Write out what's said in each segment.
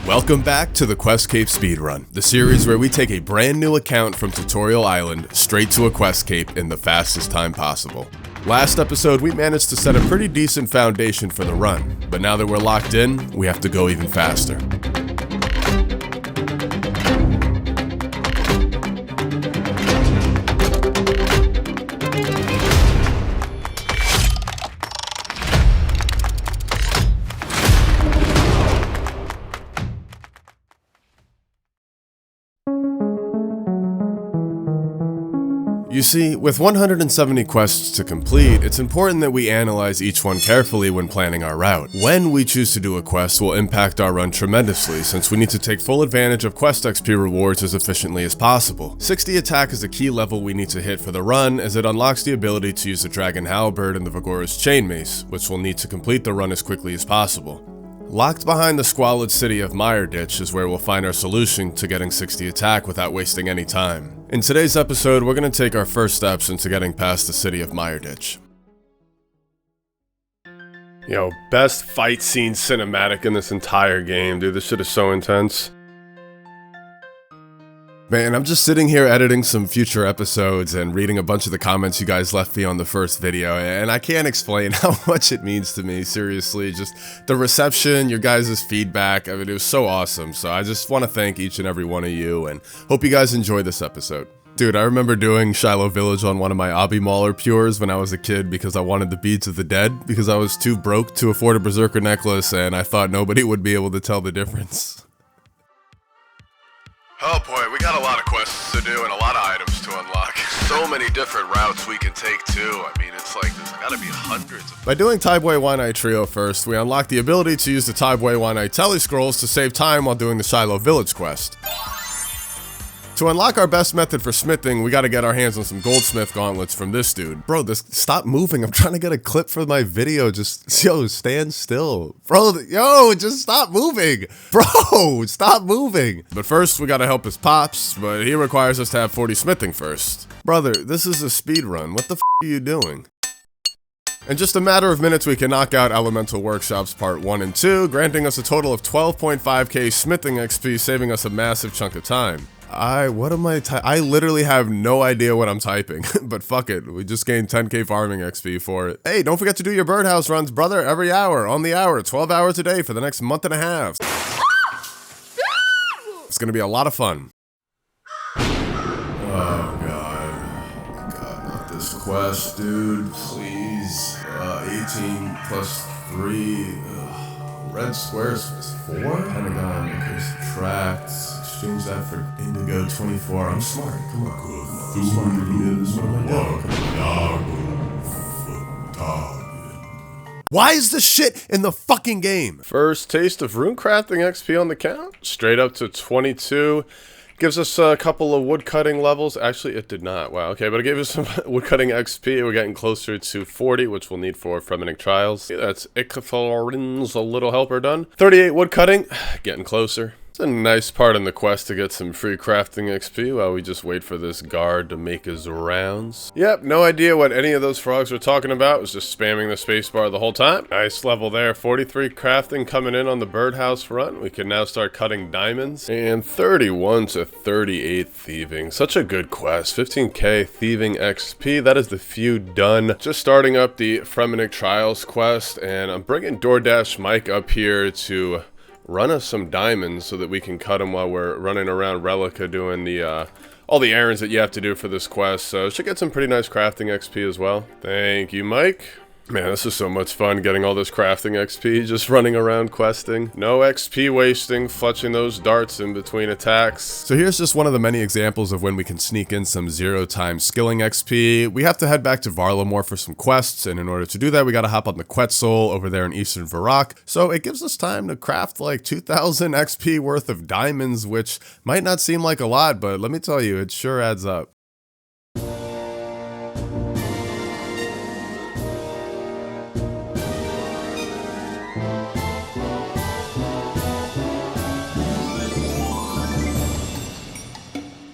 Welcome back to the Quest Cape Speedrun, the series where we take a brand new account from Tutorial Island straight to a Quest Cape in the fastest time possible. Last episode we managed to set a pretty decent foundation for the run, but now that we're locked in, we have to go even faster. You see, with 170 quests to complete, it's important that we analyze each one carefully when planning our route. When we choose to do a quest will impact our run tremendously, since we need to take full advantage of quest XP rewards as efficiently as possible. 60 attack is a key level we need to hit for the run, as it unlocks the ability to use the Dragon Halberd and the Vigora's Chain Mace, which we'll need to complete the run as quickly as possible. Locked behind the squalid city of Mireditch is where we'll find our solution to getting 60 attack without wasting any time. In today's episode, we're going to take our first steps into getting past the city of Mireditch. Yo, best fight scene cinematic in this entire game, dude. This shit is so intense. Man, I'm just sitting here editing some future episodes and reading a bunch of the comments you guys left me on the first video, and I can't explain how much it means to me, seriously. Just the reception, your guys' feedback, I mean, it was so awesome. So I just want to thank each and every one of you, and hope you guys enjoy this episode. Dude, I remember doing Shiloh Village on one of my Obby Mauler Pures when I was a kid because I wanted the Beads of the Dead, because I was too broke to afford a Berserker necklace, and I thought nobody would be able to tell the difference. Oh boy, we got a lot of quests to do and a lot of items to unlock. So many different routes we can take too. I mean, it's like there's gotta be hundreds. By doing Taibwe Wanai Trio first, we unlock the ability to use the Taibwe Wanai Tele Scrolls to save time while doing the Shiloh Village quest. To unlock our best method for smithing, we gotta get our hands on some goldsmith gauntlets from this dude. Bro, stop moving. I'm trying to get a clip for my video. Just, yo, stand still. Bro, yo, just stop moving. Bro, stop moving. But first, we gotta help his pops, but he requires us to have 40 smithing first. Brother, this is a speed run. What the f are you doing? In just a matter of minutes, we can knock out Elemental Workshops Part 1 and 2, granting us a total of 12.5k smithing XP, saving us a massive chunk of time. I literally have no idea what I'm typing, but fuck it, we just gained 10k farming XP for it. Hey, don't forget to do your birdhouse runs, brother, every hour, on the hour, 12 hours a day for the next month and a half. It's gonna be a lot of fun. Oh god, not this quest, dude, please. 18 plus 3, red squares is 4? Pentagon, okay, subtract. Exchange that for Indigo 24. I'm smart. Come on. I'm smart. Why is this shit in the fucking game? First taste of rune crafting XP on the count. Straight up to 22. Gives us a couple of woodcutting levels. Actually, it did not. Wow, okay, but it gave us some woodcutting XP. We're getting closer to 40, which we'll need for Fremennik Trials. That's Ichtharin's a little helper done. 38 woodcutting. Getting closer. It's a nice part in the quest to get some free crafting XP while we just wait for this guard to make his rounds. Yep, no idea what any of those frogs were talking about. Was just spamming the spacebar the whole time. Nice level there. 43 crafting coming in on the birdhouse run. We can now start cutting diamonds. And 31 to 38 thieving. Such a good quest. 15k thieving XP. That is the feud done. Just starting up the Fremennik Trials quest, and I'm bringing DoorDash Mike up here to run us some diamonds so that we can cut them while we're running around Relica doing the all the errands that you have to do for this quest. So should get some pretty nice crafting XP as well. Thank you, Mike. Man, this is so much fun getting all this crafting XP, just running around questing. No XP wasting, fletching those darts in between attacks. So here's just one of the many examples of when we can sneak in some 0-time skilling XP. We have to head back to Varlamore for some quests, and in order to do that, we gotta hop on the Quetzal over there in Eastern Varrock. So it gives us time to craft like 2,000 XP worth of diamonds, which might not seem like a lot, but let me tell you, it sure adds up.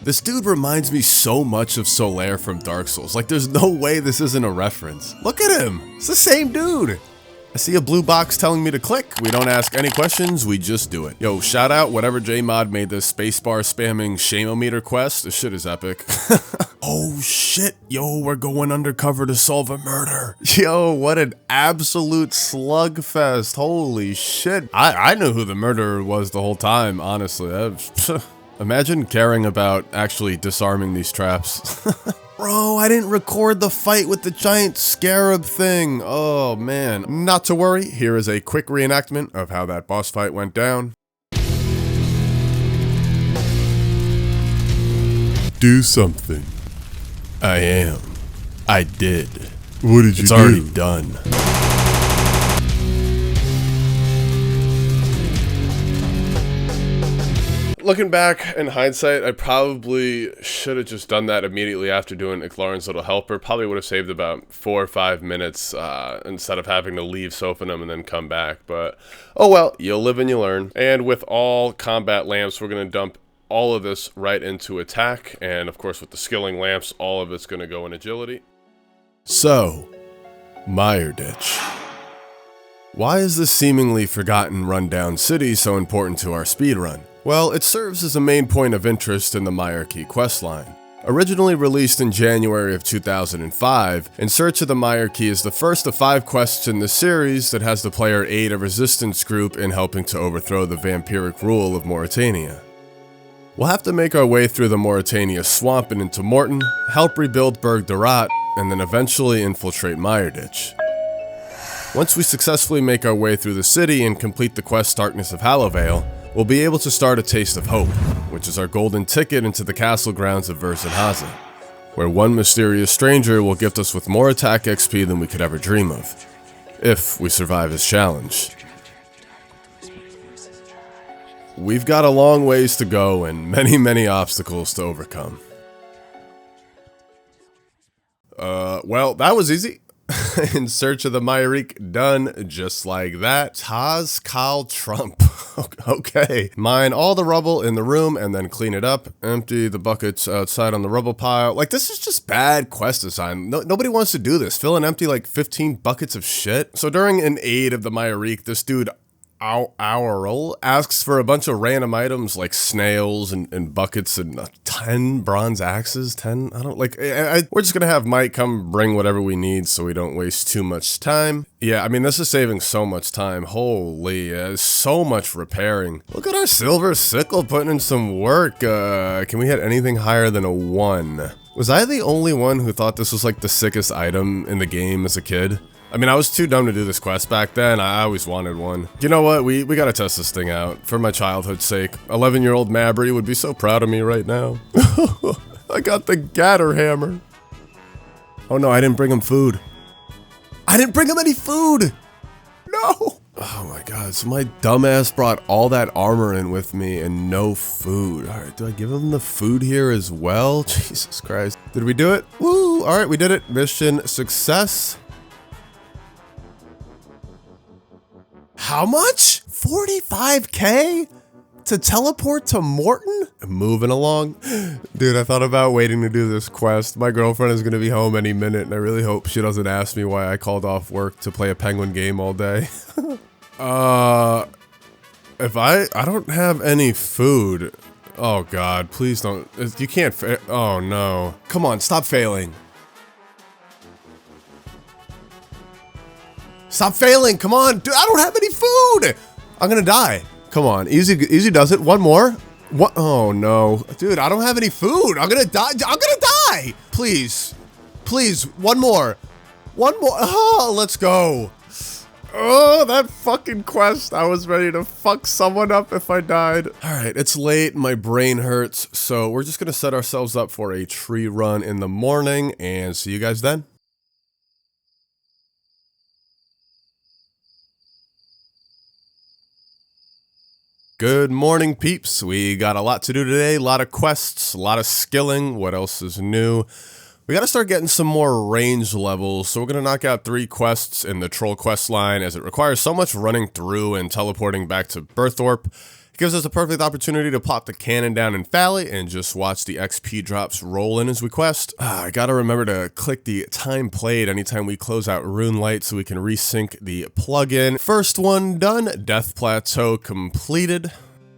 This dude reminds me so much of Solaire from Dark Souls. Like, there's no way this isn't a reference. Look at him! It's the same dude! I see a blue box telling me to click. We don't ask any questions, we just do it. Yo, shout out whatever JMod made this spacebar spamming shame-o-meter quest. This shit is epic. Oh shit, yo, we're going undercover to solve a murder. Yo, what an absolute slugfest. Holy shit. I knew who the murderer was the whole time, honestly. Imagine caring about actually disarming these traps. Bro, I didn't record the fight with the giant scarab thing. Oh man. Not to worry, here is a quick reenactment of how that boss fight went down. Do something. I am. I did. What did you do? It's already done. Looking back in hindsight, I probably should have just done that immediately after doing Iclarin's Little Helper. Probably would have saved about 4 or 5 minutes instead of having to leave Sophanum and then come back. But, oh well, you'll live and you learn. And with all combat lamps, we're going to dump all of this right into attack. And of course, with the skilling lamps, all of it's going to go in agility. So, Mire Ditch. Why is this seemingly forgotten rundown city so important to our speedrun? Well, it serves as a main point of interest in the Mire-Key questline. Originally released in January of 2005, In Search of the Mire-Key is the first of 5 quests in the series that has the player aid a resistance group in helping to overthrow the vampiric rule of Mauritania. We'll have to make our way through the Mauritania swamp and into Morton, help rebuild Berg Darat, and then eventually infiltrate Mire Ditch. Once we successfully make our way through the city and complete the quest Darkness of Hallowvale, we'll be able to start a Taste of Hope, which is our golden ticket into the castle grounds of Versenhazen, where one mysterious stranger will gift us with more attack XP than we could ever dream of, if we survive his challenge. We've got a long ways to go and many obstacles to overcome. Well, that was easy. In Search of the Mire-Key, done just like that. Taz Kyle Trump. Okay. Mine all the rubble in the room and then clean it up. Empty the buckets outside on the rubble pile. Like, this is just bad quest design. Nobody wants to do this. Fill and empty like 15 buckets of shit. So during an aid of the Mire-Key, this dude Aural asks for a bunch of random items like snails and buckets and 10 bronze axes. 10? I don't like. We're just gonna have Mike come bring whatever we need so we don't waste too much time. Yeah, I mean, this is saving so much time. Holy, so much repairing. Look at our silver sickle putting in some work. Can we hit anything higher than a 1? Was I the only one who thought this was like the sickest item in the game as a kid? I mean, I was too dumb to do this quest back then. I always wanted one. You know what? We gotta test this thing out. For my childhood's sake. 11-year-old Mabry would be so proud of me right now. I got the Gatter Hammer. Oh no, I didn't bring him food. I didn't bring him any food! No! Oh my god, so my dumbass brought all that armor in with me and no food. Alright, do I give him the food here as well? Jesus Christ. Did we do it? Woo! Alright, we did it. Mission success. How much? 45K? To teleport to Morton? Moving along. Dude, I thought about waiting to do this quest. My girlfriend is going to be home any minute, and I really hope she doesn't ask me why I called off work to play a Penguin game all day. If I don't have any food. Oh god, please don't. You can't fail. Oh no. Come on, stop failing. Stop failing, come on, dude, I don't have any food! I'm gonna die. Come on, easy does it. One more. What? Oh no. Dude, I don't have any food. I'm gonna die. I'm gonna die! Please. Please, one more. One more. Oh, let's go. Oh, that fucking quest. I was ready to fuck someone up if I died. Alright, it's late, my brain hurts, so we're just gonna set ourselves up for a tree run in the morning, and see you guys then. Good morning, peeps. We got a lot to do today, a lot of quests, a lot of skilling. What else is new? We gotta start getting some more range levels, so we're gonna knock out 3 quests in the Troll quest line, as it requires so much running through and teleporting back to Berthorpe. It gives us a perfect opportunity to pop the cannon down in Valley and just watch the XP drops roll in as we quest. I gotta remember to click the time played anytime we close out Rune Light so we can resync the plugin. First one done, Death Plateau completed.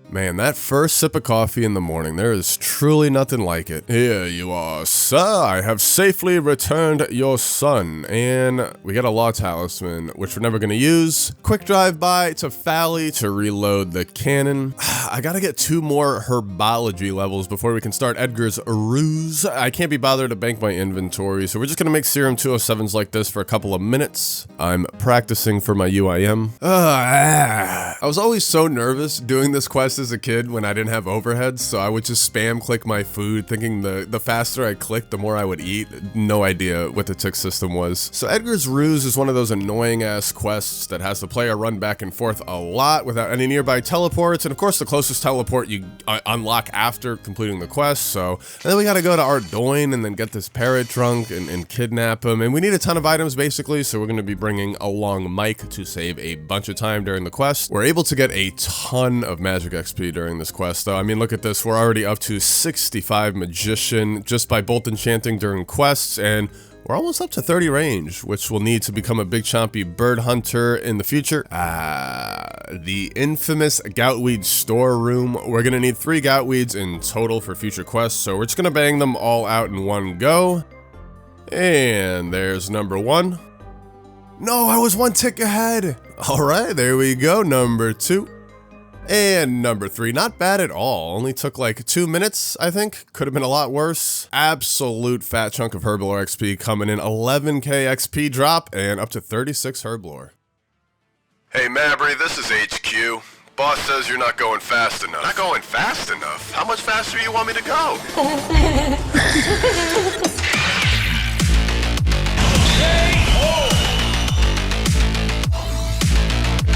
Man, that first sip of coffee in the morning, there is truly nothing like it. Here you are, sir. I have safely returned your son. And we got a Law Talisman, which we're never going to use. Quick drive by to Valley to reload the cannon. I got to get 2 more herbology levels before we can start Edgar's Ruse. I can't be bothered to bank my inventory, so we're just going to make Serum 207s like this for a couple of minutes. I'm practicing for my UIM. I was always so nervous doing this quest as a kid when I didn't have overheads, so I would just spam click my food thinking the faster I clicked, the more I would eat. No idea what the tick system was. So Edgar's Ruse is one of those annoying ass quests that has the player run back and forth a lot without any nearby teleports, and of course the closest teleport you unlock after completing the quest. So and then we gotta go to Ardoin and then get this parrot trunk and kidnap him, and we need a ton of items basically, so we're gonna be bringing along Mike to save a bunch of time during the quest. We're able to get a ton of magic XP during this quest though. I mean, look at this, we're already up to 65 Magician just by bolt enchanting during quests, and we're almost up to 30 range, which we'll need to become a big chompy bird hunter in the future. The infamous Goutweed storeroom. We're gonna need 3 Goutweeds in total for future quests, so we're just gonna bang them all out in one go. And there's number 1. No, I was 1 tick ahead. All right, there we go, number 2. And number 3, not bad at all. Only took like 2 minutes, I think. Could have been a lot worse. Absolute fat chunk of Herblore XP coming in. 11k XP drop and up to 36 Herblore. Hey Mabry, this is HQ. Boss says you're not going fast enough. Not going fast enough? How much faster do you want me to go?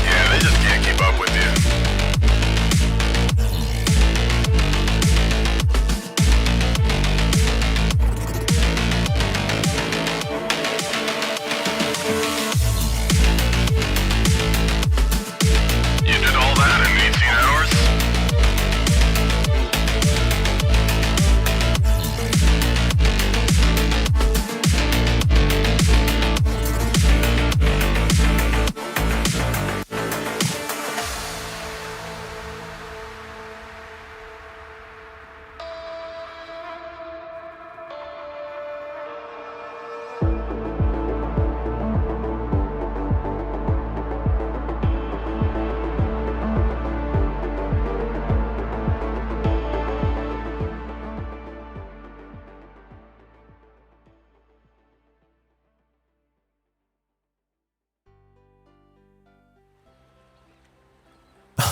Yeah, they just can't keep up with you.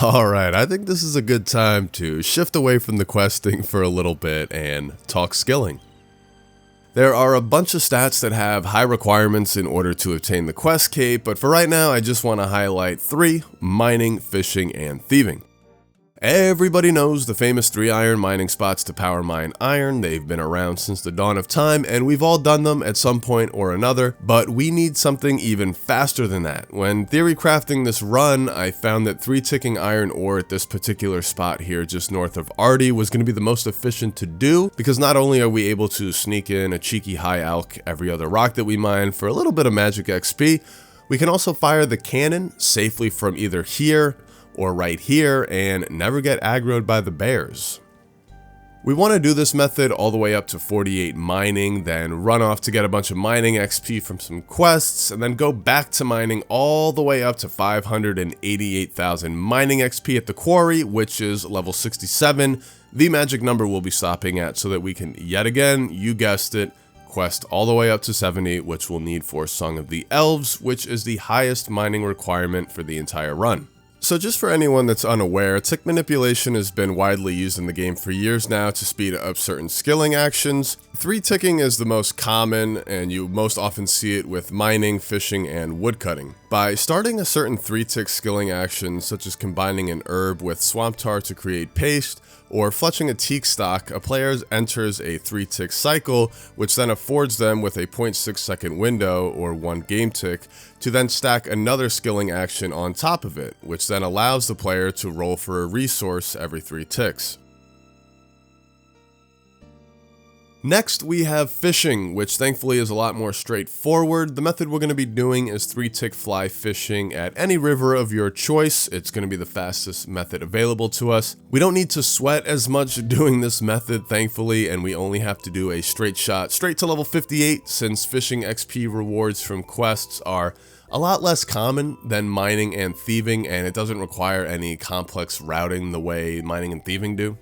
Alright, I think this is a good time to shift away from the questing for a little bit and talk skilling. There are a bunch of stats that have high requirements in order to obtain the Quest Cape, but for right now I just want to highlight 3, mining, fishing, and thieving. Everybody knows the famous 3 iron mining spots to power mine iron. They've been around since the dawn of time, and we've all done them at some point or another, but we need something even faster than that. When theory crafting this run, I found that 3 ticking iron ore at this particular spot here just north of Ardy was going to be the most efficient to do, because not only are we able to sneak in a cheeky high alch every other rock that we mine for a little bit of magic XP, we can also fire the cannon safely from either here or right here and never get aggroed by the bears. We want to do this method all the way up to 48 mining, then run off to get a bunch of mining XP from some quests, and then go back to mining all the way up to 588,000 mining XP at the quarry, which is level 67, the magic number we'll be stopping at, so that we can yet again, you guessed it, quest all the way up to 70, which we'll need for Song of the Elves, which is the highest mining requirement for the entire run. So just for anyone that's unaware, tick manipulation has been widely used in the game for years now to speed up certain skilling actions. 3 ticking is the most common, and you most often see it with mining, fishing, and woodcutting. By starting a certain 3 tick skilling action, such as combining an herb with swamp tar to create paste, or fletching a teak stock, a player enters a 3-tick cycle, which then affords them with a 0.6 second window, or 1 game tick, to then stack another skilling action on top of it, which then allows the player to roll for a resource every 3 ticks. Next, we have fishing, which thankfully is a lot more straightforward. The method we're going to be doing is 3-tick fly fishing at any river of your choice. It's going to be the fastest method available to us. We don't need to sweat as much doing this method, thankfully, and we only have to do a straight shot straight to level 58, since fishing XP rewards from quests are a lot less common than mining and thieving, and it doesn't require any complex routing the way mining and thieving do.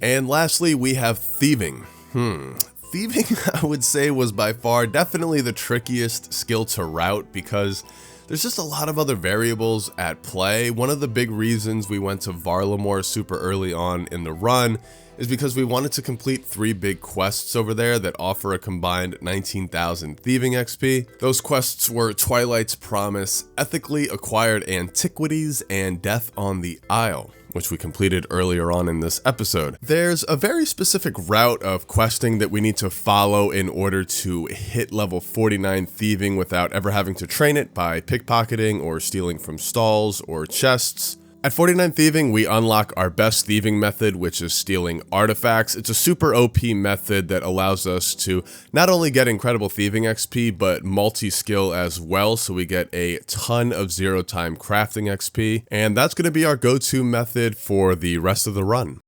And lastly, we have thieving. Thieving, I would say, was by far definitely the trickiest skill to route because there's just a lot of other variables at play. One of the big reasons we went to Varlamore super early on in the run is because we wanted to complete 3 big quests over there that offer a combined 19,000 thieving XP. Those quests were Twilight's Promise, Ethically Acquired Antiquities, and Death on the Isle, which we completed earlier on in this episode. There's a very specific route of questing that we need to follow in order to hit level 49 thieving without ever having to train it by pickpocketing or stealing from stalls or chests. At 49 thieving, we unlock our best thieving method, which is stealing artifacts. It's a super OP method that allows us to not only get incredible thieving XP, but multi-skill as well, so we get a ton of 0-time crafting XP, and that's going to be our go-to method for the rest of the run.